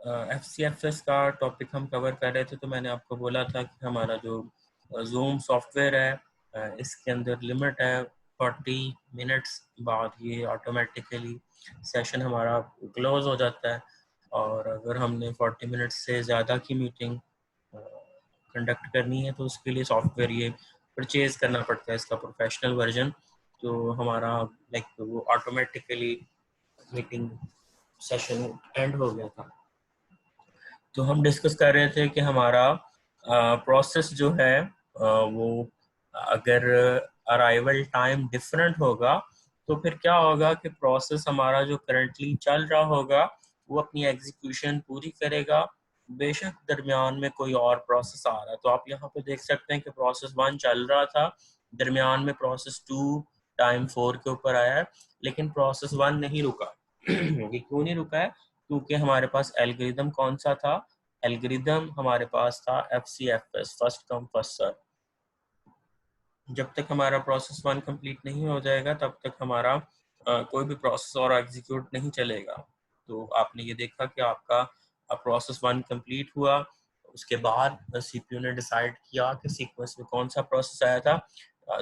FCFS का topic हम cover कर रहे थे, तो मैंने आपको बोला था कि हमारा जो जूम सॉफ्टवेयर है इसके अंदर लिमिट है 40 मिनट्स बाद ये ऑटोमेटिकली सेशन हमारा क्लोज हो जाता है। और अगर हमने 40 मिनट्स से ज़्यादा की मीटिंग कंडक्ट करनी है तो उसके लिए सॉफ्टवेयर ये परचेज करना पड़ता है, इसका प्रोफेशनल वर्जन। तो हमारा लाइक वो ऑटोमेटिकली मीटिंग सेशन एंड हो गया था। तो हम डिस्कस कर रहे थे कि हमारा प्रोसेस जो है वो अगर अराइवल टाइम डिफरेंट होगा तो फिर क्या होगा कि प्रोसेस हमारा जो करंटली चल रहा होगा वो अपनी एग्जीक्यूशन पूरी करेगा, बेशक दरमियान में कोई और प्रोसेस आ रहा है। तो आप यहाँ पे देख सकते हैं कि प्रोसेस 1 चल रहा था, दरमियान में प्रोसेस 2 टाइम 4 के ऊपर आया है, लेकिन प्रोसेस 1 नहीं रुका। ये क्यों नहीं रुका है? क्योंकि हमारे पास एल्गोरिदम कौन सा था? एल्गोरिदम हमारे पास था FCFS, first come first serve. जब तक हमारा प्रोसेस 1 कंप्लीट नहीं हो जाएगा तब तक हमारा कोई भी प्रोसेस और एग्जीक्यूट नहीं चलेगा। तो आपने ये देखा कि आपका प्रोसेस 1 कंप्लीट हुआ, उसके बाद CPU ने डिसाइड किया कि सीक्वेंस में कौन सा प्रोसेस आया था।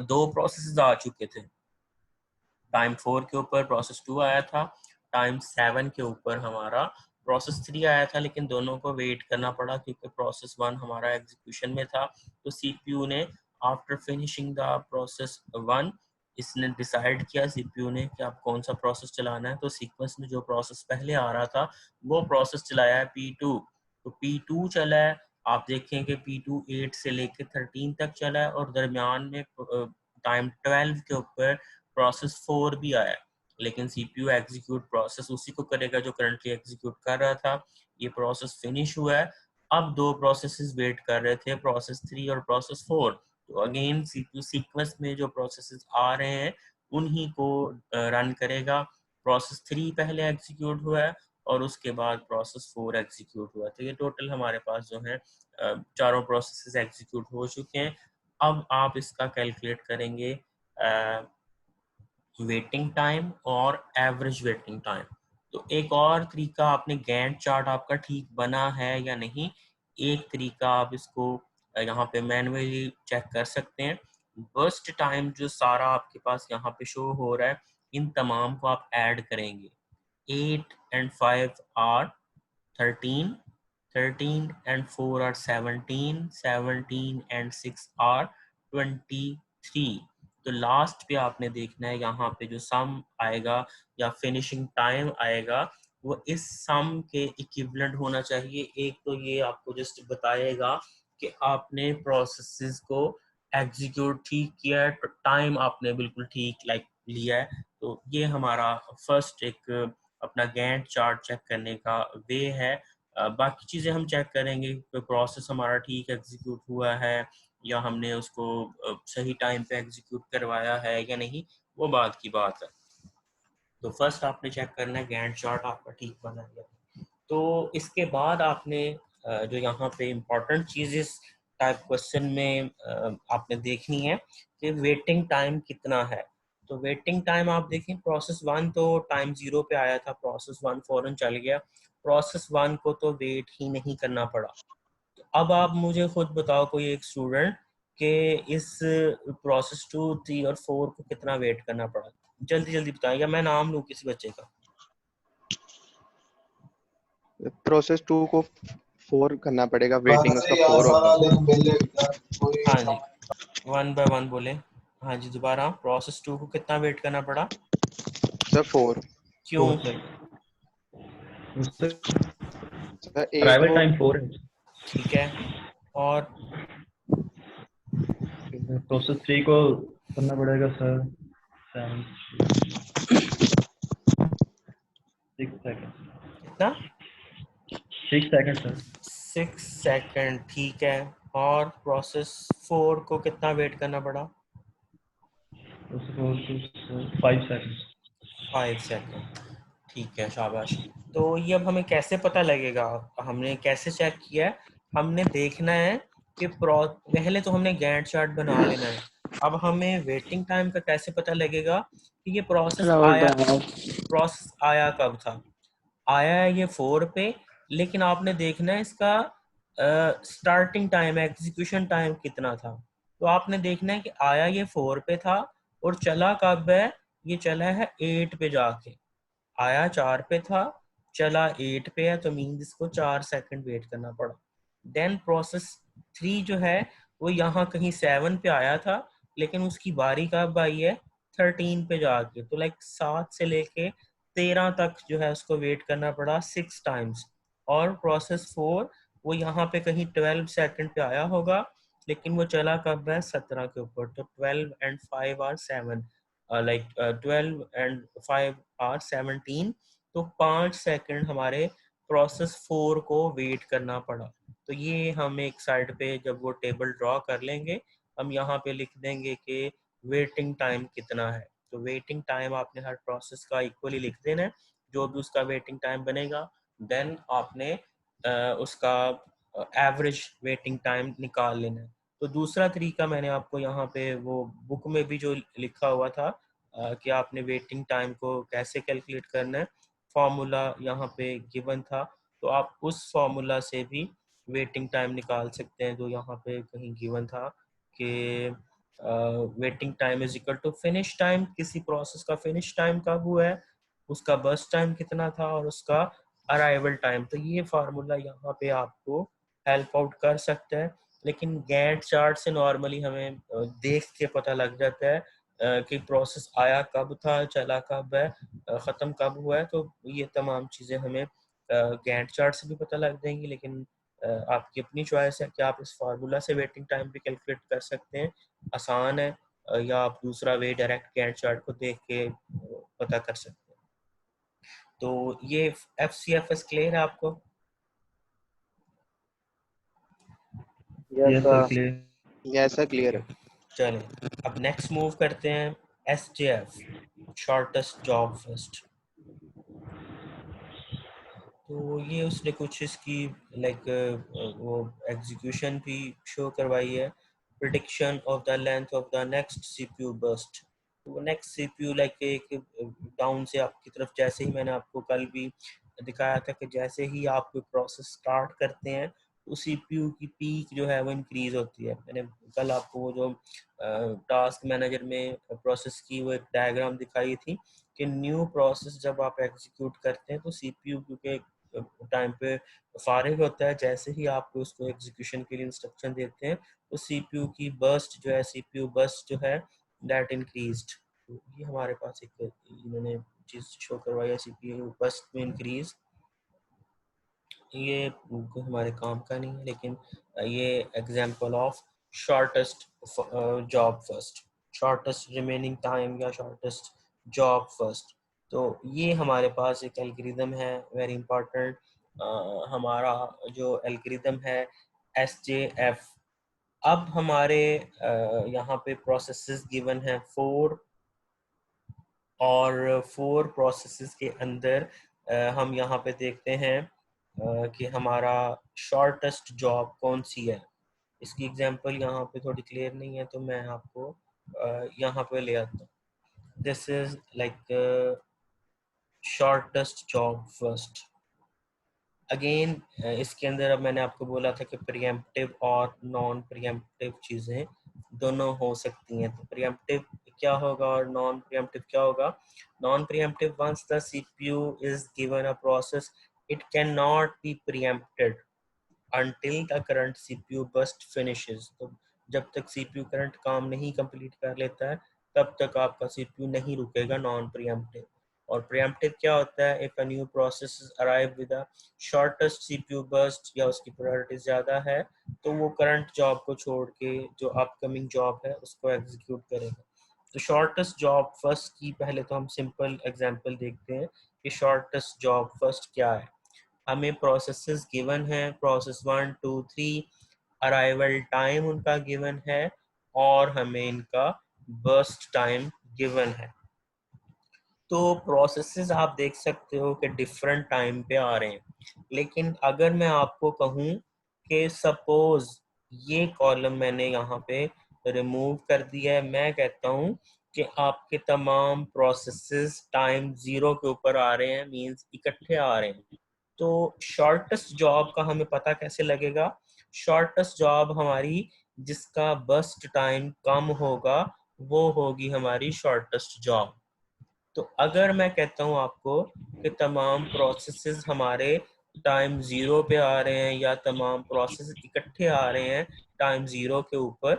2 प्रोसेसेस आ चुके थे, टाइम 4 के ऊपर प्रोसेस 2 आया था, टाइम 7 के ऊपर हमारा प्रोसेस 3 आया था, लेकिन दोनों को वेट करना पड़ा क्योंकि प्रोसेस 1 हमारा एग्जीक्यूशन में था। तो CPU ने आफ्टर फिनिशिंग द प्रोसेस 1 इसने डिसाइड किया CPU ने कि आप कौन सा प्रोसेस चलाना है। तो सीक्वेंस में जो प्रोसेस पहले आ रहा था वो प्रोसेस चलाया है P2। तो P2 चला है, आप देखें कि P2 8 से लेकर 13 तक चला है और दरमियान में टाइम 12 के ऊपर प्रोसेस 4 भी आया, लेकिन CPU एग्जीक्यूट प्रोसेस उसी को करेगा जो करंटली एग्जीक्यूट कर रहा था। ये प्रोसेस फिनिश हुआ है। अब 2 प्रोसेसेस वेट कर रहे थे, प्रोसेस 3 और प्रोसेस 4। तो अगेन CPU सीक्वेंस में जो प्रोसेसेस आ रहे हैं उन्हीं को रन करेगा। प्रोसेस 3 पहले एग्जीक्यूट हुआ है और उसके बाद प्रोसेस 4 एग्जीक्यूट हुआ। तो ये टोटल हमारे पास जो है चारों प्रोसेसेस एग्जीक्यूट हो चुके हैं। अब आप इसका कैलकुलेट करेंगे वेटिंग टाइम और एवरेज वेटिंग टाइम। तो एक और तरीका, आपने गैंट चार्ट आपका ठीक बना है या नहीं, एक तरीका आप इसको यहाँ पे मैन्युअली चेक कर सकते हैं। बर्स्ट टाइम जो सारा आपके पास यहाँ पे शो हो रहा है, इन तमाम को आप ऐड करेंगे। 8 and 5 are 13, 13 and 4 are 17, 17 and 6 are 23। तो लास्ट पे आपने देखना है यहाँ पे जो सम आएगा या फिनिशिंग टाइम आएगा वो इस सम के इक्विवेलेंट होना चाहिए। एक तो ये आपको जस्ट बताएगा कि आपने प्रोसेसेस को एग्जीक्यूट ठीक किया है, टाइम आपने बिल्कुल ठीक लिया है। तो ये हमारा फर्स्ट एक अपना गैंट चार्ट चेक करने का वे है। बाकी चीज़ें हम चेक करेंगे कि प्रोसेस हमारा ठीक एग्जीक्यूट हुआ है या हमने उसको सही टाइम पे एग्जीक्यूट करवाया है या नहीं, वो बात की बात है। तो फर्स्ट आपने चेक करना है गैंट चार्ट आपका ठीक बना है। तो इसके बाद आपने जो यहाँ पे इम्पोर्टेंट चीज़ इस टाइप क्वेश्चन में आपने देखनी है कि वेटिंग टाइम कितना है। तो वेटिंग टाइम आप देखें, प्रोसेस 1 तो टाइम 0 पे आया था, प्रोसेस 1 फौरन चल गया, प्रोसेस 1 को तो वेट ही नहीं करना पड़ा। तो अब आप मुझे खुद बताओ कोई एक स्टूडेंट कि इस प्रोसेस 2, 3 और 4 को कितना वेट करना पड़ा, जल्दी जल्दी बताएं, या मैं नाम लूँ किसी बच्चे का। प्रोसेस 2 को 4 करना पड़ेगा, वेटिंग उसका 4 होगा। हाँ जी, 1 by 1 बोले। हाँ जी, दोबारा प्रोसेस 2 को कितना वेट करना पड़ा सर 4। क्यों? सर एक अराइवल वो टाइम 4 है, ठीक है, और प्रोसेस 3 को करना पड़ेगा सर 6 सेकंड। कितना? 6 सेकंड सर। 6 सेकंड, ठीक है। और प्रोसेस 4 को कितना वेट करना पड़ा? Process 5 second. 5 सेकंड, ठीक है, शाबाश। तो ये अब हमें कैसे पता लगेगा, हमने कैसे चेक किया है? हमने देखना है कि पहले तो हमने गैंट चार्ट बना लेना है। अब हमें वेटिंग टाइम का कैसे पता लगेगा कि ये प्रोसेस आया कब था? आया है ये 4 पे लेकिन आपने देखना है इसका स्टार्टिंग टाइम, एग्जीक्यूशन टाइम कितना था। तो आपने देखना है कि आया ये 4 पे था और चला कब है, ये चला है 8 पे जाके। आया 4 पे था, चला 8 पे है, तो मीन इसको 4 सेकंड वेट करना पड़ा। देन प्रोसेस 3 जो है वो यहाँ कहीं 7 पे आया था, लेकिन उसकी बारी कब आई है, 13 पे जाके। तो लाइक 7 से लेके 13 तक जो है उसको वेट करना पड़ा 6 टाइम्स। और प्रोसेस 4 वो यहाँ पे कहीं 12 सेकंड पे आया होगा, लेकिन वो चला कब है, 17 के ऊपर। तो 12 and 5 are 7, like 12 and 5 are 17। तो 5 सेकंड हमारे प्रोसेस 4 को वेट करना पड़ा। तो ये हम एक साइड पे जब वो टेबल ड्रॉ कर लेंगे, हम यहाँ पे लिख देंगे कि वेटिंग टाइम कितना है। तो वेटिंग टाइम आपने हर प्रोसेस का इक्वली लिख देना है, जो भी उसका वेटिंग टाइम बनेगा। देन आपने उसका एवरेज वेटिंग टाइम निकाल लेना है। तो दूसरा तरीका मैंने आपको यहाँ पे वो बुक में भी जो लिखा हुआ था कि आपने वेटिंग टाइम को कैसे कैलकुलेट करना है, फॉर्मूला यहाँ पे गिवन था। तो आप उस फॉर्मूला से भी वेटिंग टाइम निकाल सकते हैं, जो यहाँ पे कहीं गिवन था कि waiting time is equal to finish time. किसी प्रोसेस का फिनिश टाइम कब हुआ है, उसका बर्स्ट टाइम कितना था और उसका अराइवल टाइम। तो ये फार्मूला यहाँ पे आपको हेल्प आउट कर सकता है। लेकिन गैंट चार्ट से नॉर्मली हमें देख के पता लग जाता है कि प्रोसेस आया कब था, चला कब है, ख़त्म कब हुआ है। तो ये तमाम चीज़ें हमें गैंट चार्ट से भी पता लग जाएंगी। लेकिन आपकी अपनी चॉइस है कि आप इस फार्मूला से वेटिंग टाइम भी कैलकुलेट कर सकते हैं, आसान है, या आप दूसरा वे डायरेक्ट गैंट चार्ट को देख के पता कर सकते हैं। तो ये FCFS क्लियर है आपको? Yes sir, clear. Yes sir, clear है। चलें अब नेक्स्ट मूव करते हैं SJF, शॉर्टेस्ट जॉब फर्स्ट। तो ये उसने कुछ इसकी लाइक वो एग्जीक्यूशन भी शो करवाई है। Prediction of the length of the next CPU burst. तो नेक्स्ट CPU लाइक एक डाउन से आपकी तरफ, जैसे ही मैंने आपको कल भी दिखाया था कि जैसे ही आप कोई प्रोसेस स्टार्ट करते हैं तो CPU की पीक जो है वो इंक्रीज होती है। मैंने कल आपको वो जो टास्क मैनेजर में प्रोसेस की वो एक डायग्राम दिखाई थी कि न्यू प्रोसेस जब आप एग्जीक्यूट करते हैं तो CPU क्योंकि टाइम पे फारिग होता है, जैसे ही आप उसको एग्जीक्यूशन के लिए इंस्ट्रक्शन देते हैं तो CPU की बर्स्ट जो है, CPU बर्स्ट जो है दैट इंक्रीज्ड। तो ये हमारे पास एक इन्होंने चीज़ शो करवाई है, CPU बर्स्ट में इंक्रीज। ये हमारे काम का नहीं है, लेकिन ये example of shortest job first, shortest remaining time या शॉर्टेस्ट जॉब फर्स्ट। तो ये हमारे पास एक एल्गोरिथम है वेरी इंपॉर्टेंट। हमारा जो एल्गोरिथम है SJF। अब हमारे यहाँ पे प्रोसेसेस गिवन है 4, और 4 प्रोसेसेस के अंदर हम यहाँ पे देखते हैं कि हमारा शॉर्टेस्ट जॉब कौन सी है। इसकी एग्जांपल यहाँ पे थोड़ी क्लियर नहीं है, तो मैं आपको यहाँ पे ले आता हूँ। This is like shortest job first. Again इसके अंदर अब मैंने आपको बोला था कि प्रीएम्प्टिव और नॉन प्रीएम्प्टिव चीज़ें दोनों हो सकती हैं। तो प्रीएम्प्टिव क्या होगा और नॉन प्रीएम्प्टिव क्या होगा? Non preemptive, once the CPU is given a process, it cannot be preempted until the current CPU burst finishes। तो जब तक CPU करंट काम नहीं कंप्लीट कर लेता है तब तक आपका CPU नहीं रुकेगा, नॉन प्रीएम्प्टिव। और प्रीएम्प्टिव क्या होता है? If a new process arrive with a shortest CPU burst या उसकी प्रायोरिटी ज़्यादा है तो वो करंट जॉब को छोड़ के जो अपकमिंग जॉब है उसको एग्जीक्यूट करेगा। तो शॉर्टेस्ट जॉब फर्स्ट की पहले तो हम सिंपल एग्जांपल देखते हैं कि शॉर्टेस्ट जॉब फर्स्ट क्या है। हमें प्रोसेसेस गिवन है, प्रोसेस 1 2 3, अराइवल टाइम उनका गिवन है और हमें इनका बर्स्ट टाइम गिवन है। तो प्रोसेसेस आप देख सकते हो कि डिफरेंट टाइम पे आ रहे हैं। लेकिन अगर मैं आपको कहूँ कि सपोज ये कॉलम मैंने यहाँ पे रिमूव कर दिया है, मैं कहता हूँ कि आपके तमाम प्रोसेसेस टाइम 0 के ऊपर आ रहे हैं, मींस इकट्ठे आ रहे हैं। तो शॉर्टेस्ट जॉब का हमें पता कैसे लगेगा? शॉर्टेस्ट जॉब हमारी जिसका बर्स्ट टाइम कम होगा वो होगी हमारी शॉर्टेस्ट जॉब। तो अगर मैं कहता हूँ आपको कि तमाम प्रोसेसेस हमारे टाइम ज़ीरो पे आ रहे हैं या तमाम प्रोसेस इकट्ठे आ रहे हैं टाइम ज़ीरो के ऊपर,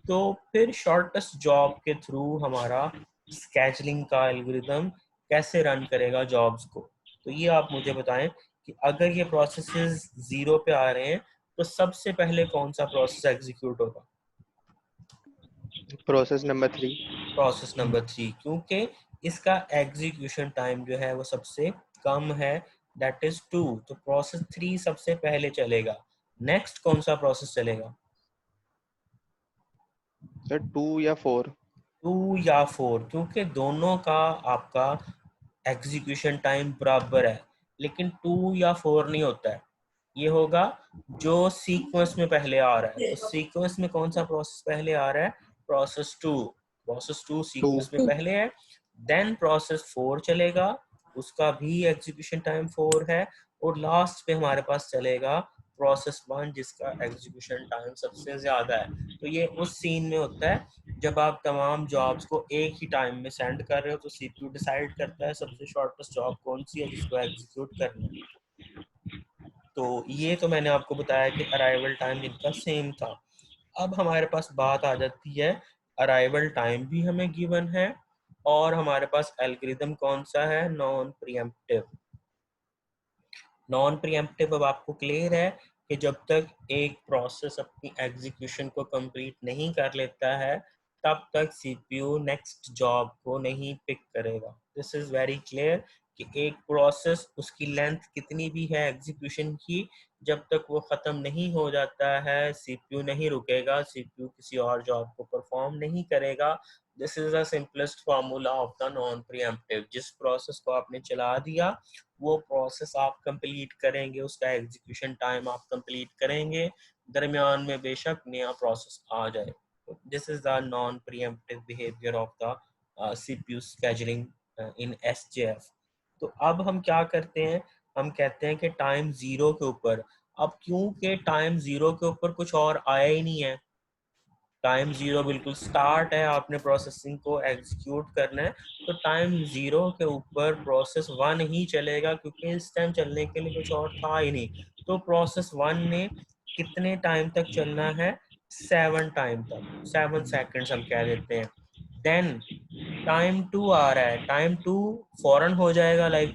तो फिर शॉर्टेस्ट जॉब के थ्रू हमारा स्केजुलिंग का एल्गोरिदम कैसे रन करेगा जॉब्स को। तो ये आप मुझे बताएं कि अगर ये प्रोसेसेस ज़ीरो पे आ रहे हैं तो सबसे पहले कौन सा प्रोसेस एग्जीक्यूट होगा? Process number 3। प्रोसेस नंबर 3, क्योंकि इसका एग्जीक्यूशन टाइम जो है वो सबसे कम है, दैट इज 2। तो प्रोसेस 3 सबसे पहले चलेगा। नेक्स्ट कौन सा प्रोसेस चलेगा? सर 2 या 4? 2 या 4, क्योंकि दोनों का आपका एग्जीक्यूशन टाइम बराबर है, लेकिन 2 या 4 नहीं होता है। ये होगा जो सीक्वेंस में पहले आ रहा है। तो सीक्वेंस में कौन सा प्रोसेस पहले आ रहा है? प्रोसेस 2। प्रोसेस 2 2। सीक्वेंस में पहले है। देन प्रोसेस 4 चलेगा, उसका भी एग्जीक्यूशन टाइम 4 है। और लास्ट पे हमारे पास चलेगा प्रोसेस 1 जिसका एग्जीक्यूशन टाइम सबसे ज्यादा है। तो ये उस सीन में होता है जब आप तमाम जॉब्स को एक ही टाइम में सेंड कर रहे हो, तो सीपीयू डिसाइड करता है सबसे शॉर्टेस्ट जॉब कौन सी है जिसको एग्जीक्यूट करना है। तो ये तो मैंने आपको बताया कि अराइवल टाइम इनका सेम था। अब हमारे पास बात आ जाती है, अराइवल टाइम भी हमें गिवन है और हमारे पास एल्गोरिदम कौन सा है? Non pre-emptive. नॉन प्रीएम्प्टिव अब आपको क्लियर है कि जब तक एक प्रोसेस अपनी एग्जीक्यूशन को कंप्लीट नहीं कर लेता है तब तक सीपीयू नेक्स्ट जॉब को नहीं पिक करेगा। दिस इज वेरी क्लियर कि एक प्रोसेस उसकी लेंथ कितनी भी है एग्जीक्यूशन की, जब तक वो खत्म नहीं हो जाता है सीपीयू नहीं रुकेगा, सीपीयू किसी और जॉब को परफॉर्म नहीं करेगा। This is the simplest formula of the non pre-emptive. जिस प्रोसेस को आपने चला दिया वो प्रोसेस आप कंप्लीट करेंगे, उसका एग्जीक्यूशन टाइम आप कंप्लीट करेंगे, दरमियान में बेशक नया प्रोसेस आ जाए। This is the non pre-emptive behaviour of the CPU scheduling in SJF. तो अब हम क्या करते हैं? हम कहते हैं कि टाइम ज़ीरो के ऊपर, अब क्योंकि टाइम ज़ीरो के ऊपर कुछ और आया ही नहीं है, टाइम ज़ीरो बिल्कुल स्टार्ट है, आपने प्रोसेसिंग को एग्जीक्यूट करना है, तो टाइम ज़ीरो के ऊपर प्रोसेस 1 ही चलेगा क्योंकि इस टाइम चलने के लिए कुछ और था ही नहीं। तो प्रोसेस 1 ने कितने टाइम तक चलना है? 7 टाइम तक, 7 सेकेंड्स हम कह देते हैं। देन टाइम 2 आ रहा है, टाइम 2 फौरन हो जाएगा। लाइक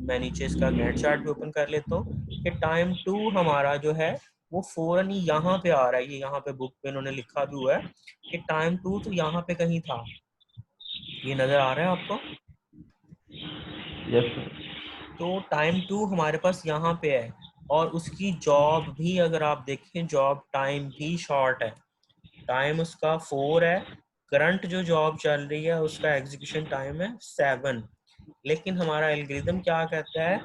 मैं नीचे इसका गैंट चार्ट भी ओपन कर लेता हूँ कि टाइम 2 हमारा जो है वो फौरन ही यहाँ पे आ रहा है। ये यहाँ पे बुक पे इन्होंने लिखा भी हुआ है कि टाइम 2 तो यहाँ पे कहीं था। ये नजर आ रहा है आपको? Yes sir. तो टाइम 2 हमारे पास यहाँ पे है और उसकी जॉब भी अगर आप देखें, जॉब टाइम भी शॉर्ट है, टाइम उसका 4 है। करंट जो जॉब चल रही है उसका एग्जीक्यूशन टाइम है 7। लेकिन हमारा एल्गोरिथम क्या कहता है?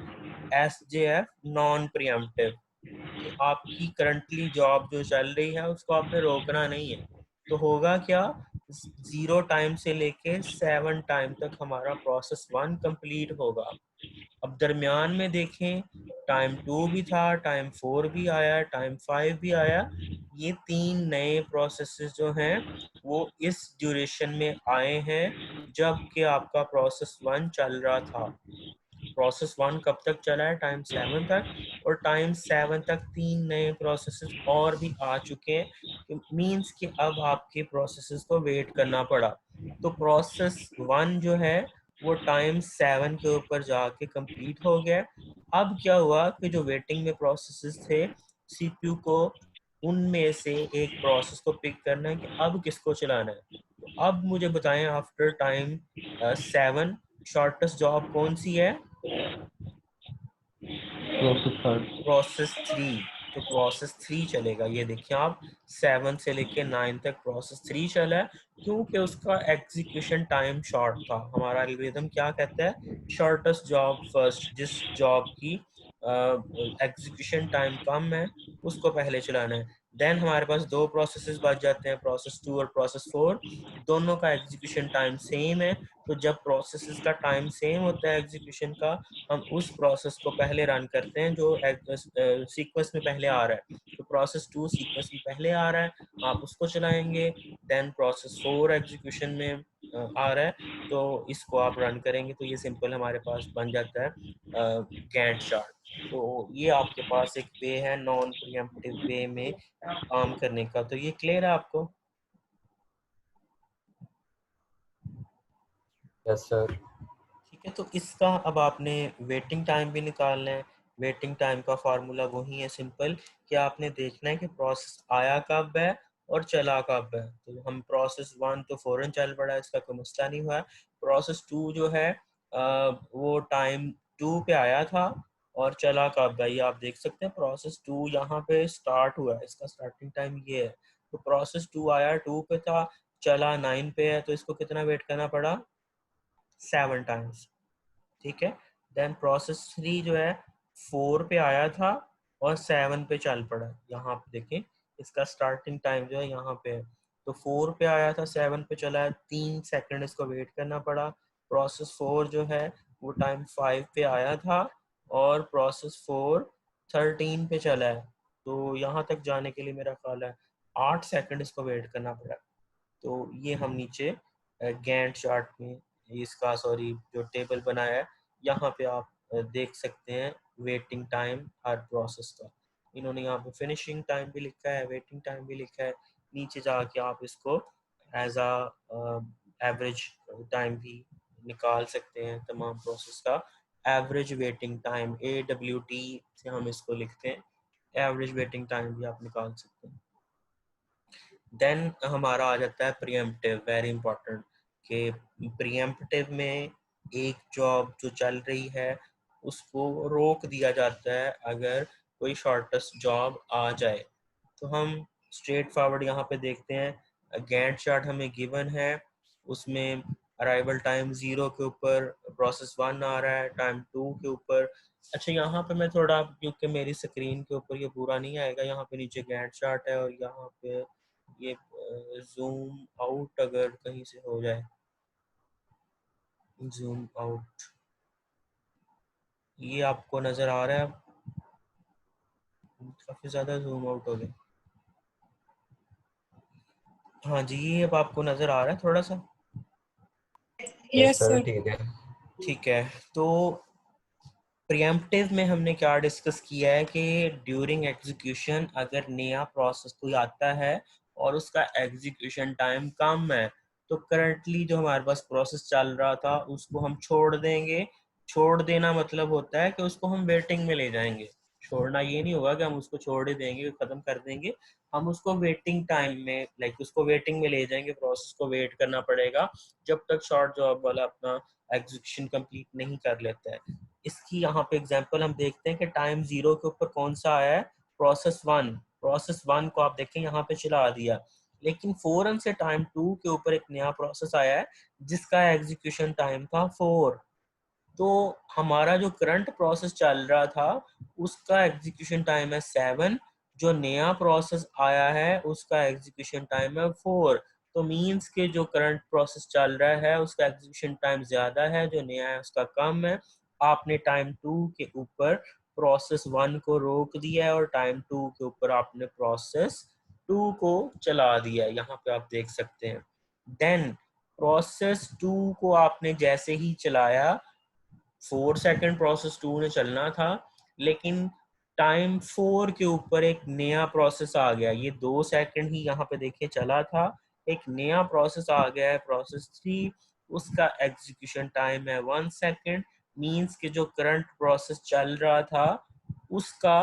एसजेएफ नॉन प्रीएम्प्टिव, कि आपकी करंटली जॉब जो चल रही है उसको आपने रोकना नहीं है। तो होगा क्या? 0 टाइम से लेके 7 टाइम तक हमारा प्रोसेस 1 कंप्लीट होगा। अब दरमियान में देखें, टाइम 2 भी था, टाइम 4 भी आया, टाइम 5 भी आया। ये 3 नए प्रोसेसेस जो हैं वो इस ड्यूरेशन में आए हैं जबकि आपका प्रोसेस 1 चल रहा था। प्रोसेस 1 कब तक चला है? टाइम 7 तक। और टाइम 7 तक 3 नए प्रोसेसेस और भी आ चुके हैं, मींस कि अब आपके प्रोसेसेस को वेट करना पड़ा। तो प्रोसेस 1 जो है वो टाइम 7 के ऊपर जाके कंप्लीट हो गया। अब क्या हुआ कि जो वेटिंग में प्रोसेसेस थे, सीपीयू को उनमें से एक प्रोसेस को पिक करना है कि अब किसको चलाना है। तो अब मुझे बताएं, आफ्टर टाइम 7 शॉर्टेस्ट जॉब कौन सी है? Process third. प्रोसेस 3। तो प्रोसेस 3 चलेगा। ये देखिए आप, 7 से लेके 9 तक प्रोसेस 3 चला है क्योंकि उसका एग्जीक्यूशन टाइम शॉर्ट था। हमारा एल्गोरिथम क्या कहता है? शॉर्टेस्ट जॉब फर्स्ट, जिस जॉब की एग्जीक्यूशन टाइम कम है उसको पहले चलाना है। देन हमारे पास दो प्रोसेसेस बच जाते हैं, प्रोसेस 2 और प्रोसेस 4। दोनों का एग्जीक्यूशन टाइम सेम है, तो जब प्रोसेसेस का टाइम सेम होता है एग्जीक्यूशन का, हम उस प्रोसेस को पहले रन करते हैं जो सीक्वेंस में पहले आ रहा है। तो प्रोसेस 2 सीक्वेंस में पहले आ रहा है, आप उसको चलाएंगे। देन प्रोसेस 4 एग्जीक्यूशन में आ रहा है, तो इसको आप रन करेंगे। तो ये सिंपल हमारे पास बन जाता है गैंट चार्ट। तो ये आपके पास एक वे है नॉन प्रीएम्प्टिव वे में काम करने का। तो ये क्लियर है आपको? Yes sir. ठीक है, तो इसका अब आपने वेटिंग टाइम भी निकालना है। वेटिंग टाइम का फार्मूला वही है सिंपल, कि आपने देखना है कि प्रोसेस आया कब है और चला कब है। तो हम प्रोसेस 1 तो फौरन चल पड़ा है, इसका कोई मसला नहीं हुआ। प्रोसेस 2 जो है वो टाइम 2 पे आया था और चला कब है ये आप देख सकते हैं। प्रोसेस 2 यहाँ पे स्टार्ट हुआ है, इसका स्टार्टिंग टाइम ये है। तो प्रोसेस 2 आया 2 पे था, चला 9 पे है, तो इसको कितना वेट करना पड़ा? 7 टाइम्स। ठीक है। देन प्रोसेस 3 जो है 4 पे आया था और 7 पे चल पड़ा। यहाँ पे देखें इसका स्टार्टिंग टाइम जो है यहाँ पे है। तो 4 पे आया था, 7 पे चला है, 3 सेकंड इसको वेट करना पड़ा। प्रोसेस 4 जो है वो टाइम 5 पे आया था और प्रोसेस 4 13 पे चला है। तो यहाँ तक जाने के लिए मेरा ख्याल है 8 सेकंड इसको वेट करना पड़ा। तो ये हम नीचे गैंट चार्ट में इसका जो टेबल बनाया है, यहाँ पे आप देख सकते हैं वेटिंग टाइम हर प्रोसेस का। इन्होंने यहाँ पे फिनिशिंग टाइम भी लिखा है, वेटिंग टाइम भी लिखा है। नीचे जाके आप इसको एज एवरेज टाइम भी निकाल सकते हैं तमाम प्रोसेस का। एवरेज वेटिंग टाइम AWT से हम इसको लिखते हैं, एवरेज वेटिंग टाइम भी आप निकाल सकते हैं। देन हमारा आ जाता है प्रीएम्प्टिव, वेरी इंपॉर्टेंट। कि प्रीएम्प्टिव में एक जॉब जो चल रही है उसको रोक दिया जाता है अगर कोई शॉर्टेस्ट जॉब आ जाए। तो हम स्ट्रेट फॉरवर्ड यहाँ पे देखते हैं, गैंट चार्ट हमें गिवन है, उसमें अराइवल टाइम 0 के ऊपर प्रोसेस 1 आ रहा है, टाइम 2 के ऊपर। अच्छा यहाँ पे मैं थोड़ा, क्योंकि मेरी स्क्रीन के ऊपर ये पूरा नहीं आएगा, यहाँ पे नीचे गैंट चार्ट है और यहाँ पे ये जूम आउट अगर कहीं से हो जाए, जूम आउट, ये आपको नजर आ रहा है? काफी ज्यादा जूम आउट हो गया। हाँ जी, ये अब आपको नजर आ रहा है थोड़ा सा? यस सर ठीक है। ठीक है। तो प्रीएम्प्टिव में हमने क्या डिस्कस किया है कि ड्यूरिंग एग्जीक्यूशन अगर नया प्रोसेस कोई आता है और उसका एग्जीक्यूशन टाइम कम है, तो करंटली जो हमारे पास प्रोसेस चल रहा था उसको हम छोड़ देंगे। छोड़ देना मतलब होता है कि उसको हम वेटिंग में ले जाएंगे। छोड़ना ये नहीं होगा कि हम उसको छोड़ ही देंगे, खत्म कर देंगे। हम उसको वेटिंग टाइम में, लाइक उसको वेटिंग में ले जाएंगे, प्रोसेस को वेट करना पड़ेगा जब तक शॉर्ट जॉब वाला अपना एग्जीक्यूशन कंप्लीट नहीं कर लेता है। इसकी यहाँ पे एग्जांपल हम देखते हैं कि टाइम 0 के ऊपर कौन सा आया है? प्रोसेस 1। प्रोसेस 1 को आप देखें यहाँ पे चला दिया, लेकिन फौरन से टाइम 2 के ऊपर एक नया प्रोसेस आया है जिसका एग्जीक्यूशन टाइम था 4। तो हमारा जो करंट प्रोसेस चल रहा था उसका एग्जीक्यूशन टाइम है 7, जो नया प्रोसेस आया है उसका एग्जीक्यूशन टाइम है 4। तो मींस के जो करंट प्रोसेस चल रहा है उसका एग्जीक्यूशन टाइम ज्यादा है, जो नया है उसका कम है। आपने टाइम 2 के ऊपर प्रोसेस 1 को रोक दिया है और टाइम 2 के ऊपर आपने प्रोसेस 2 को चला दिया है, यहाँ पे आप देख सकते हैं। देन प्रोसेस 2 को आपने जैसे ही चलाया, 4 सेकंड प्रोसेस 2 ने चलना था, लेकिन टाइम 4 के ऊपर एक नया प्रोसेस आ गया। ये 2 सेकंड ही यहाँ पे देखिए चला था, एक नया प्रोसेस आ गया है प्रोसेस 3, उसका एग्जीक्यूशन टाइम है 1 सेकंड। मींस कि जो करंट प्रोसेस चल रहा था उसका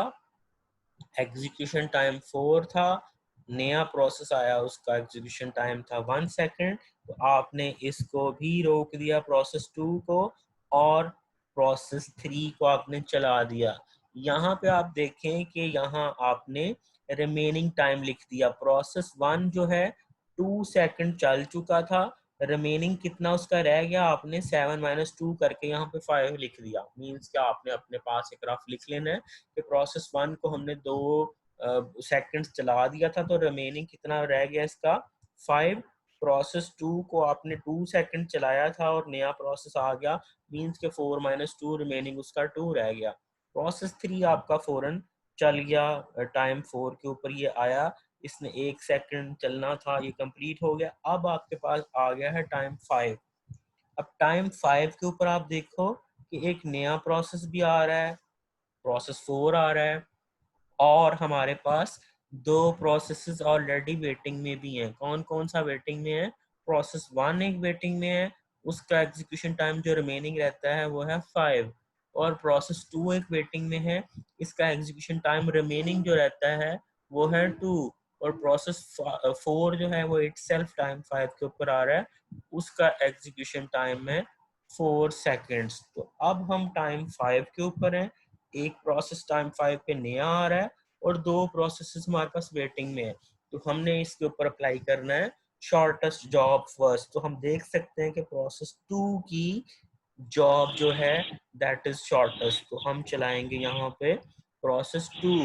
एग्जीक्यूशन टाइम 4 था, नया प्रोसेस आया उसका एग्जीक्यूशन टाइम था 1 सेकंड। तो आपने इसको भी रोक दिया प्रोसेस 2 को और प्रोसेस 3 को आपने चला दिया। यहाँ पे आप देखें कि यहाँ आपने रिमेनिंग टाइम लिख दिया। प्रोसेस 1 जो है 2 सेकंड चल चुका था, रिमेनिंग कितना उसका रह गया, आपने 7 - 2 करके यहाँ पे 5 लिख दिया। मीन्स कि आपने अपने पास एक रफ लिख लेना है कि प्रोसेस 1 को हमने 2 सेकंड्स चला दिया था, तो रिमेनिंग कितना रह गया इसका 5। प्रोसेस 2 को आपने 2 सेकंड चलाया था और नया प्रोसेस आ गया, मींस के 4 - 2 रिमेनिंग उसका 2 रह गया। प्रोसेस 3 आपका फौरन चल गया, टाइम 4 के ऊपर ये आया, इसने 1 सेकंड चलना था, ये कंप्लीट हो गया। अब आपके पास आ गया है टाइम 5। अब टाइम 5 के ऊपर आप देखो कि एक नया प्रोसेस भी आ रहा है, प्रोसेस 4 आ रहा है, और हमारे पास 2 प्रोसेसेस ऑलरेडी वेटिंग में भी हैं। कौन कौन सा वेटिंग में है? प्रोसेस 1 एक वेटिंग में है, उसका एग्जीक्यूशन टाइम जो रिमेनिंग रहता है वो है 5, और प्रोसेस 2 एक वेटिंग में है, इसका एग्जीक्यूशन टाइम रिमेनिंग जो रहता है वो है 2, और प्रोसेस 4 जो है वो इटसेल्फ टाइम 5 के ऊपर आ रहा है, उसका एग्जीक्यूशन टाइम है 4 सेकेंड्स। तो अब हम टाइम 5 के ऊपर हैं, एक प्रोसेस टाइम 5 पे नया आ रहा है और 2 प्रोसेसेस हमारे पास वेटिंग में है। तो हमने इसके ऊपर अप्लाई करना है शॉर्टेस्ट जॉब फर्स्ट। तो हम देख सकते हैं कि प्रोसेस 2 की जॉब जो है दैट इज शॉर्टेस्ट। तो हम चलाएंगे यहाँ पे प्रोसेस 2।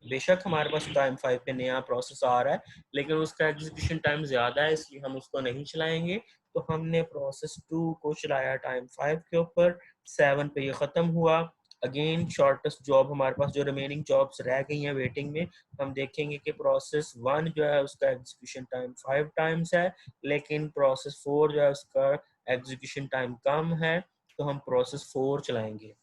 बेशक हमारे पास टाइम 5 पे नया प्रोसेस आ रहा है, लेकिन उसका एग्जीक्यूशन टाइम ज्यादा है, इसलिए हम उसको नहीं चलाएंगे। तो हमने प्रोसेस 2 को चलाया टाइम 5 के ऊपर, 7 पे ये खत्म हुआ। अगेन शॉर्टेस्ट जॉब हमारे पास जो रिमेनिंग जॉब्स रह गई हैं वेटिंग में, हम देखेंगे कि प्रोसेस 1 जो है उसका एग्जीक्यूशन टाइम 5 टाइम्स है, लेकिन प्रोसेस 4 जो है उसका एग्जीक्यूशन टाइम कम है, तो हम प्रोसेस 4 चलाएंगे।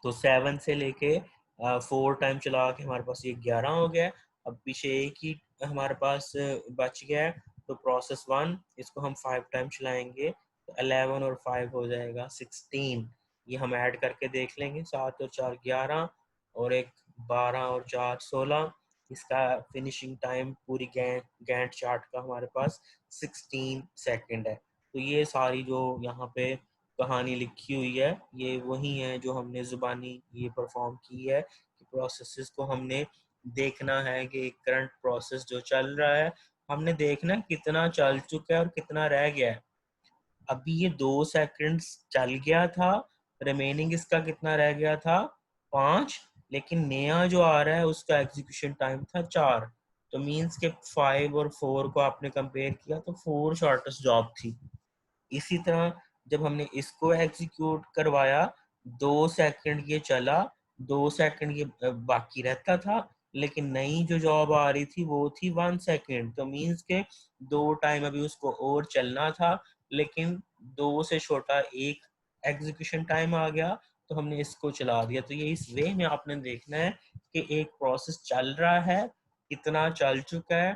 तो 7 से लेके 4 टाइम चला के हमारे पास ये 11 हो गया। अब पीछे एक ही हमारे पास बच गया है, तो प्रोसेस 1 इसको हम 5 टाइम चलाएंगे, तो 11 और 5 हो जाएगा 16। ये हम ऐड करके देख लेंगे, 7 और 4 11, और एक 12 और 4 16। इसका फिनिशिंग टाइम पूरी गैंट चार्ट का हमारे पास 16 सेकंड है। तो ये सारी जो यहाँ पे कहानी लिखी हुई है ये वही है जो हमने ज़ुबानी ये परफॉर्म की है, कि प्रोसेसेस को हमने देखना है कि करंट प्रोसेस जो चल रहा है हमने देखना है कितना चल चुका है और कितना रह गया है। अभी ये 2 सेकंड्स चल गया था, रिमेनिंग इसका कितना रह गया था 5, लेकिन नया जो आ रहा है उसका एग्जीक्यूशन टाइम था 4। तो मींस के 5 और 4 को आपने कंपेयर किया तो 4 शॉर्टेस्ट जॉब थी। इसी तरह जब हमने इसको एग्जीक्यूट करवाया, 2 सेकंड ये चला, 2 सेकंड ये बाकी रहता था, लेकिन नई जो जॉब आ रही थी वो थी 1 सेकंड। तो मीन्स के 2 टाइम अभी उसको और चलना था, लेकिन 2 से छोटा एक एग्जीक्यूशन टाइम आ गया, तो हमने इसको चला दिया। तो ये इस वे में आपने देखना है कि एक प्रोसेस चल रहा है, कितना चल चुका है,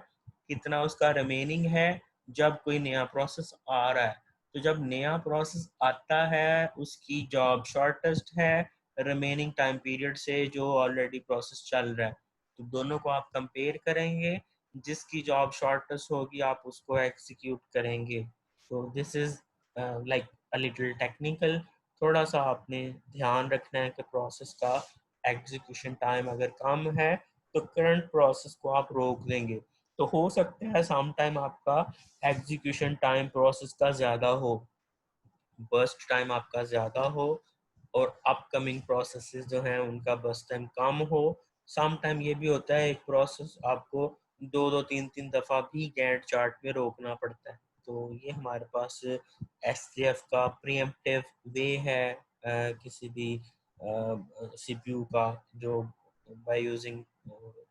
कितना उसका रिमेनिंग है, जब कोई नया प्रोसेस आ रहा है। तो जब नया प्रोसेस आता है उसकी जॉब शॉर्टेस्ट है रिमेनिंग टाइम पीरियड से जो ऑलरेडी प्रोसेस चल रहा है। तो दोनों को आप कंपेयर करेंगे, जिसकी जॉब शॉर्टेस्ट होगी आप उसको एग्जीक्यूट करेंगे। तो this is like a little technical. थोड़ा सा आपने ध्यान रखना है कि प्रोसेस का एग्जीक्यूशन टाइम अगर कम है तो करंट प्रोसेस को आप रोक देंगे। तो हो सकता है सम टाइम आपका एग्जीक्यूशन टाइम प्रोसेस का ज़्यादा हो, बर्स्ट टाइम आपका ज़्यादा हो, और अपकमिंग प्रोसेसेस जो हैं उनका बर्स्ट टाइम कम हो। सम टाइम ये भी होता है एक प्रोसेस आपको 2-2 3-3 दफ़ा भी गैंट चार्ट में रोकना पड़ता है। तो ये हमारे पास एसटीएफ का प्रीएम्प्टिव वे है किसी भी सीपीयू का, जो by using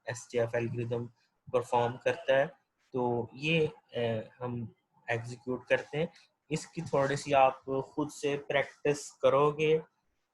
STF algorithm perform करता है। तो ये हम एग्जीक्यूट करते हैं। इसकी थोड़ी सी आप खुद से प्रैक्टिस करोगे,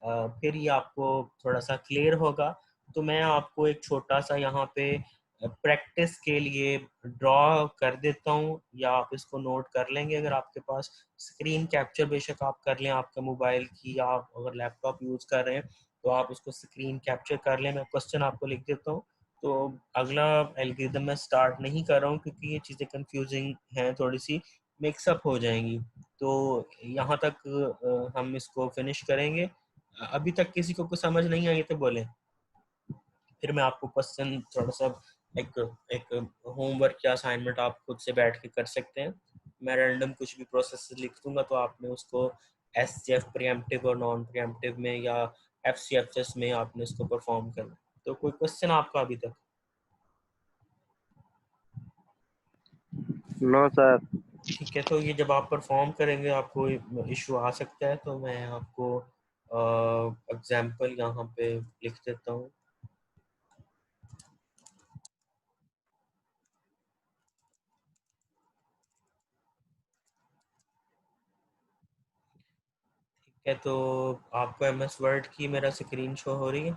फिर ये आपको थोड़ा सा क्लियर होगा। तो मैं आपको एक छोटा सा यहाँ पे प्रैक्टिस के लिए ड्रॉ कर देता हूँ, या आप इसको नोट कर लेंगे अगर आपके पास स्क्रीन कैप्चर बेशक आप कर लें आपके मोबाइल की, या आप अगर लैपटॉप यूज़ कर रहे हैं तो आप उसको स्क्रीन कैप्चर कर लें। मैं क्वेश्चन आपको लिख देता हूँ। तो अगला एल्गोरिथम मैं स्टार्ट नहीं कर रहा हूँ क्योंकि ये चीज़ें कंफ्यूजिंग हैं, थोड़ी सी मिक्सअप हो जाएंगी। तो यहाँ तक हम इसको फिनिश करेंगे। अभी तक किसी को कुछ समझ नहीं आई तो बोले, फिर मैं आपको क्वेश्चन थोड़ा सा एक एक होमवर्क या असाइनमेंट आप खुद से बैठ के कर सकते हैं। मैं रैंडम कुछ भी प्रोसेस लिख दूंगा, तो आपने उसको एससीएफ प्रीएम्प्टिव और नॉन प्रीएम्प्टिव में या एफसीएफएस में आपने इसको परफॉर्म करना। तो कोई क्वेश्चन आपका अभी तक? No sir. ठीक है, तो ये जब आप परफॉर्म करेंगे आपको इशू आ सकता है, तो मैं आपको एग्जांपल यहाँ पे लिख देता हूँ। ठीक है, तो आपको एमएस वर्ड की मेरा स्क्रीन शो हो रही है?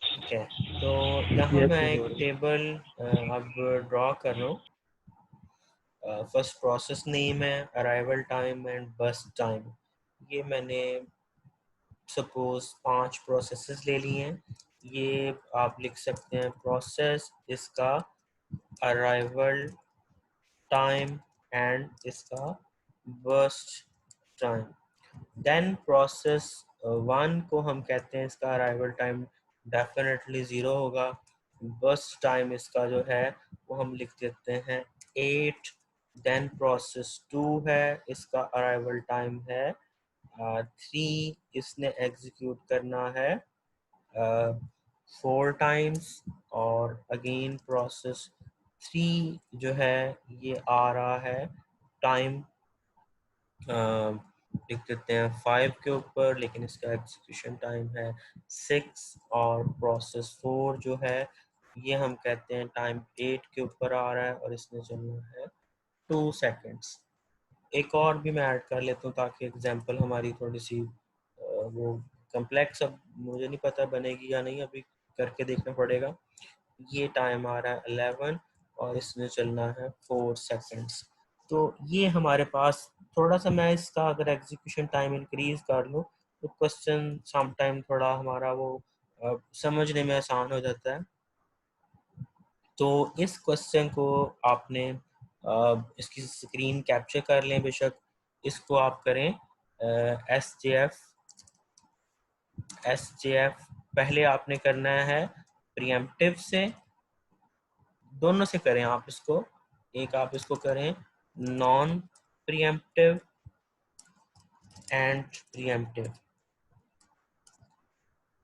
ठीक है, तो यहाँ यस मैं सर, एक हो रही है। टेबल अब ड्रॉ कर रहा हूँ। फर्स्ट प्रोसेस नेम है, अराइवल टाइम एंड बस टाइम। ये मैंने सपोज 5 प्रोसेसेस ले ली हैं। ये आप लिख सकते हैं प्रोसेस, इसका अराइवल टाइम एंड इसका बर्स्ट टाइम। देन प्रोसेस 1 को हम कहते हैं इसका अराइवल टाइम डेफिनेटली 0 होगा। बर्स्ट टाइम इसका जो है वो हम लिख देते हैं 8। देन प्रोसेस 2 है, इसका अराइवल टाइम है 3। इसने एग्जीक्यूट करना है 4 टाइम्स। और अगेन प्रोसेस 3 जो है ये आ रहा है टाइम लिख देते हैं 5 के ऊपर, लेकिन इसका एग्जीक्यूशन टाइम है 6। और प्रोसेस 4 जो है ये हम कहते हैं टाइम 8 के ऊपर आ रहा है और इसने चलना है 2 सेकेंड्स। एक और भी मैं ऐड कर लेता हूँ ताकि एग्जांपल हमारी थोड़ी सी वो कम्प्लेक्स, अब मुझे नहीं पता बनेगी या नहीं, अभी करके देखना पड़ेगा। ये टाइम आ रहा है 11 और इसमें चलना है 4 सेकेंड्स। तो ये हमारे पास थोड़ा सा, मैं इसका अगर एग्जीक्यूशन टाइम इंक्रीज कर लूँ तो क्वेश्चन सम टाइम थोड़ा हमारा वो समझने में आसान हो जाता है। तो इस क्वेश्चन को आपने इसकी स्क्रीन कैप्चर कर लें, बेशक इसको आप करें एस जे एफ पहले आपने करना है प्रीएम्प्टिव से, दोनों से करें आप इसको। एक आप इसको करें नॉन प्रीएम्प्टिव एंड प्रीएम्प्टिव।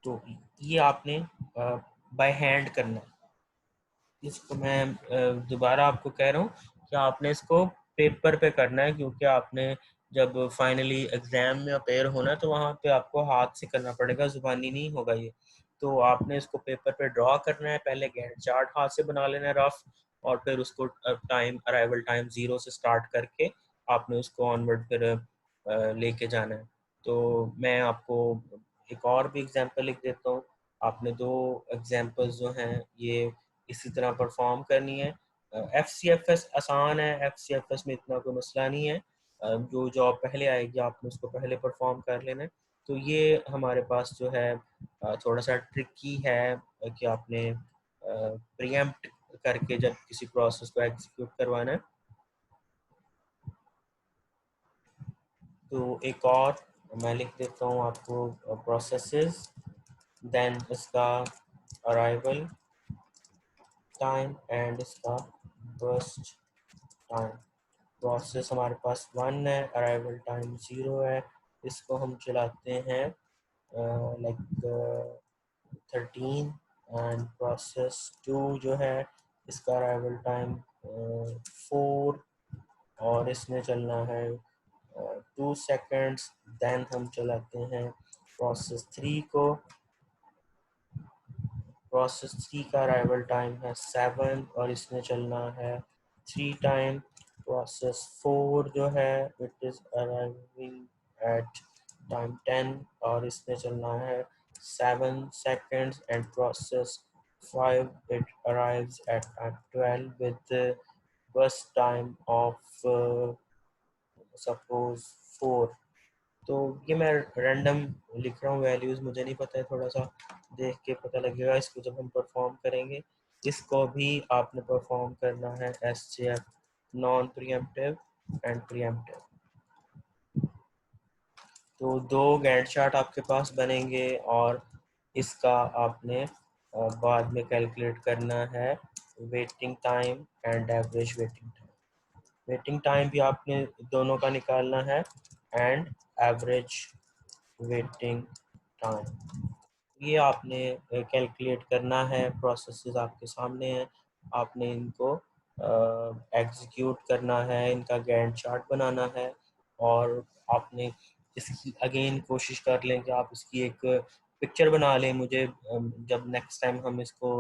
तो ये आपने बाय हैंड करना है। इसको मैं दोबारा आपको कह रहा हूँ कि आपने इसको पेपर पे करना है, क्योंकि आपने जब फाइनली एग्जाम में अपेयर होना है तो वहाँ पे आपको हाथ से करना पड़ेगा, जुबानी नहीं होगा ये। तो आपने इसको पेपर पे ड्रॉ करना है, पहले गैंट चार्ट हाथ से बना लेना है रफ, और फिर उसको टाइम अराइवल टाइम 0 से स्टार्ट करके आपने उसको ऑनवर्ड फिर लेके जाना है। तो मैं आपको एक और भी एग्जांपल लिख देता हूँ। आपने 2 एग्जांपल्स जो हैं ये इसी तरह परफॉर्म करनी है। FCFS आसान है, FCFS में इतना कोई मसला नहीं है। जो जॉब पहले आएगी आपने उसको पहले परफॉर्म कर लेना है। तो ये हमारे पास जो है थोड़ा सा ट्रिकी है कि आपने प्रीएम्प्ट करके जब किसी प्रोसेस को एग्जीक्यूट करवाना है। तो एक और मैं लिख देता हूँ आपको प्रोसेसेस, देन इसका अराइवल टाइम एंड इसका बर्स्ट टाइम। प्रोसेस हमारे पास 1 है, अराइवल टाइम 0 है। इसको हम चलाते हैं लाइक 13। एंड प्रोसेस 2 जो है इसका अराइवल टाइम 4 और इसमें चलना है 2 सेकेंड्स। देन हम चलाते हैं प्रोसेस 3 को। प्रोसेस 3 का अराइवल टाइम है 7 और इसमें चलना है 3 टाइम। प्रोसेस 4 जो है it is arriving at time 10 और इसमें चलना है 7 seconds. And process 5 it arrives at time 12 with बस टाइम ऑफ सपोज 4। तो ये मैं रैंडम लिख रहा हूँ वैल्यूज, मुझे नहीं पता है, थोड़ा सा देख के पता लगेगा इसको जब हम परफॉर्म करेंगे। इसको भी आपने परफॉर्म करना है SJF non pre-emptive and pre-emptive. तो 2 गैंट चार्ट आपके पास बनेंगे और इसका आपने बाद में कैलकुलेट करना है waiting time and average waiting time. Waiting time भी आपने दोनों का निकालना है एंड एवरेज वेटिंग टाइम। ये आपने कैलकुलेट करना है, प्रोसेसेस आपके सामने हैं, आपने इनको एग्जीक्यूट करना है, इनका गैंट चार्ट बनाना है, और आपने इसकी अगेन कोशिश कर लें कि आप इसकी एक पिक्चर बना लें। मुझे जब नेक्स्ट टाइम हम इसको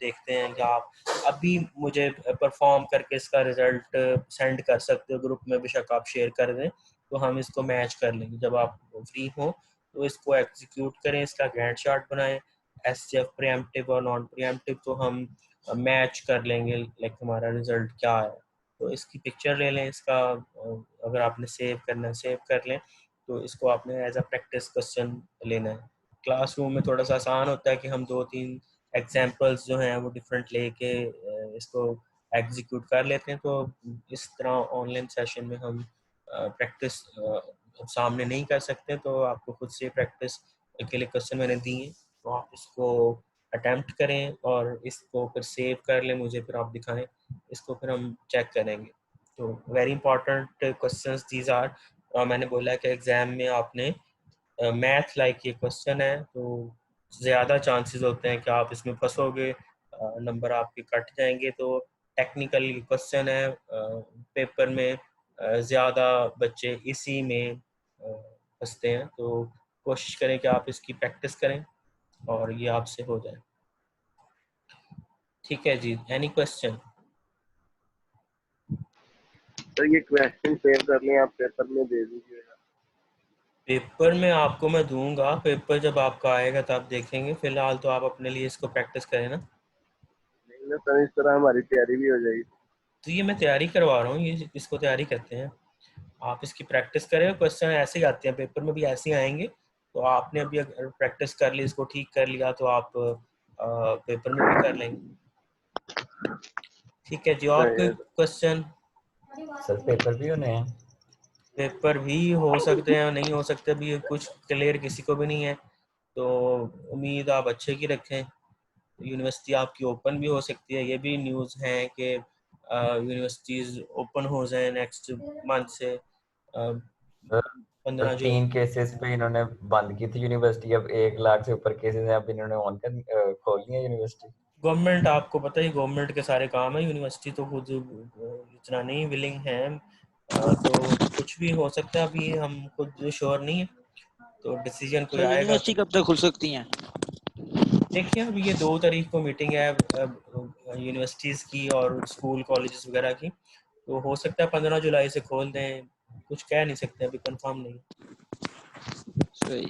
देखते हैं कि आप अभी मुझे परफॉर्म करके इसका रिजल्ट सेंड कर सकते हो ग्रुप में, बेशक आप शेयर कर दें, तो हम इसको मैच कर लेंगे। जब आप फ्री हो तो इसको एग्जीक्यूट करें, इसका गैंट चार्ट बनाएं, एससीएफ प्रीएम्प्टिव और नॉन प्रीएम्प्टिव, तो हम मैच कर लेंगे लाइक हमारा रिजल्ट क्या है। तो इसकी पिक्चर ले लें, इसका अगर आपने सेव करना है सेव कर लें। तो इसको आपने एज अ प्रैक्टिस क्वेश्चन लेना है। क्लासरूम में थोड़ा सा आसान होता है कि हम 2-3 एग्जांपल्स जो हैं वो डिफरेंट लेके इसको एग्जीक्यूट कर लेते हैं। तो इस तरह ऑनलाइन सेशन में हम प्रैक्टिस सामने नहीं कर सकते, तो आपको खुद से प्रैक्टिस के लिए क्वेश्चन मैंने दिए, तो आप इसको अटेम्प्ट करें और इसको फिर सेव कर लें, मुझे फिर आप दिखाएं, इसको फिर हम चेक करेंगे। तो very important questions these are. मैंने बोला कि एग्जाम में आपने मैथ लाइक ये क्वेश्चन है, तो ज़्यादा चांसेस होते हैं कि आप इसमें फंसोगे, नंबर आपके कट जाएंगे। तो टेक्निकल क्वेश्चन है, पेपर में ज़्यादा बच्चे इसी में फंसते हैं। तो कोशिश करें कि आप इसकी प्रैक्टिस करें और ये आपसे हो जाए। ठीक है जी, एनी क्वेश्चन? तो ये क्वेश्चन सेव कर लें, आप पेपर में दे दीजिएगा। पेपर में आपको मैं दूंगा, पेपर जब आपका आएगा तब देखेंगे, फिलहाल तो आप अपने लिए इसको प्रैक्टिस करें ना। नहीं ना सर, इस तरह हमारी तैयारी भी हो जाएगी। तो ये मैं तैयारी करवा रहा हूँ, ये इसको तैयारी करते हैं, आप इसकी प्रैक्टिस करें। क्वेश्चन ऐसे ही आते हैं, पेपर में भी ऐसे ही आएंगे। तो आपने अभी अगर प्रैक्टिस कर ली, इसको ठीक कर लिया, तो आप पेपर में भी कर लेंगे। ठीक है जी, और कोई क्वेश्चन? सर पेपर भी होने हैं? पेपर भी हो सकते हैं, नहीं हो सकते, अभी कुछ क्लियर किसी को भी नहीं है। तो उम्मीद आप अच्छे की रखें। यूनिवर्सिटी आपकी ओपन भी हो सकती है, ये भी न्यूज़ है कि यूनिवर्सिटीज़ ओपन हो जाए नेक्स्ट मंथ से। सर 15 जो 3 केसेस पे इन्होंने बंद की थी यूनिवर्सिटी, अब 1 लाख से ऊपर केसेस हैं, अब इन्होंने ऑन कर खोल ली है यूनिवर्सिटी। गवर्नमेंट, आपको पता ही गवर्नमेंट के सारे काम है, यूनिवर्सिटी तो खुद इतना नहीं विलिंग है। तो कुछ भी हो सकता है, अभी हम खुद श्योर नहीं है, तो डिसीजन कोई सर आएगा यूनिवर्सिटी तो कब तक खुल सकती हैं? देखिए। अभी ये 2 तारीख को मीटिंग है यूनिवर्सिटीज़ की और स्कूल कॉलेजेस वगैरह की, तो हो सकता है 15 जुलाई से खोल दें, कुछ कह नहीं सकते, अभी कंफर्म नहीं। सही।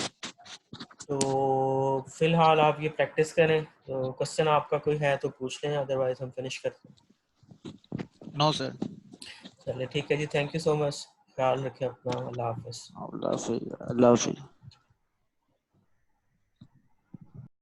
तो फिलहाल आप ये प्रैक्टिस करें। तो क्वेश्चन आपका कोई है तो पूछ लें, अदरवाइज हम फिनिश करते हैं। No sir. चलिए ठीक है जी, थैंक यू सो मच, ख्याल रखें अपना, अल्लाह हाफ़िज़। अल्लाह हाफिज़।